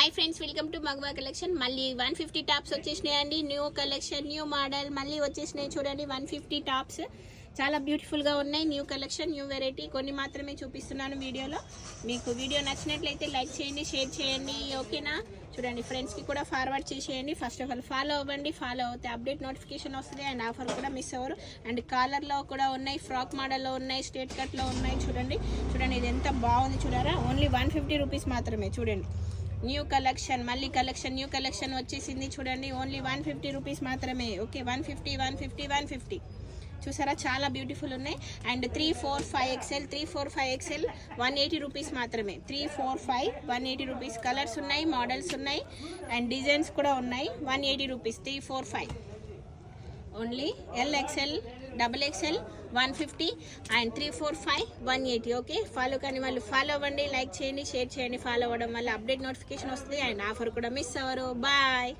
Hi friends, welcome to మగవా collection. మళ్ళీ 150 tops వచ్చేసినాయండి. న్యూ కలెక్షన్, న్యూ మోడల్ మళ్ళీ వచ్చేసినాయి. చూడండి 150 టాప్స్ చాలా బ్యూటిఫుల్గా ఉన్నాయి. New collection, new variety. కొన్ని మాత్రమే చూపిస్తున్నాను వీడియోలో. మీకు వీడియో నచ్చినట్లయితే లైక్ చేయండి, షేర్ చేయండి, ఓకేనా? చూడండి, ఫ్రెండ్స్కి కూడా ఫార్వర్డ్ చేసేయండి. ఫస్ట్ ఆఫ్ ఆల్ ఫాలో అవ్వండి. ఫాలో అవుతే అప్డేట్ నోటిఫికేషన్ వస్తుంది అండ్ ఆఫర్ కూడా మిస్ అవ్వరు. అండ్ కాలర్లో కూడా ఉన్నాయి, ఫ్రాక్ మోడల్లో ఉన్నాయి, స్ట్రేట్ కట్లో ఉన్నాయి. చూడండి ఇది ఎంత బాగుంది చూడారా. ఓన్లీ 150 రూపీస్ మాత్రమే. చూడండి న్యూ కలెక్షన్, మళ్ళీ కలెక్షన్, న్యూ కలెక్షన్ వచ్చేసింది. చూడండి ఓన్లీ 150 రూపీస్ మాత్రమే. ఓకే, 150 చూసారా, చాలా బ్యూటిఫుల్ ఉన్నాయి. అండ్ 345 XL 345 XL 180 రూపీస్ మాత్రమే. 345 180 రూపీస్. కలర్స్ ఉన్నాయి, మోడల్స్ ఉన్నాయి అండ్ డిజైన్స్ కూడా ఉన్నాయి. 180 rupees 345. Only LXL XXL 150 and 345 180. Okay, follow కానీ వాళ్ళు ఫాలో అవ్వండి, లైక్ చేయండి, షేర్ చేయండి. ఫాలో అవ్వడం వల్ల అప్డేట్ నోటిఫికేషన్ వస్తుంది అండ్ ఆఫర్ కూడా మిస్ అవ్వరు. బాయ్.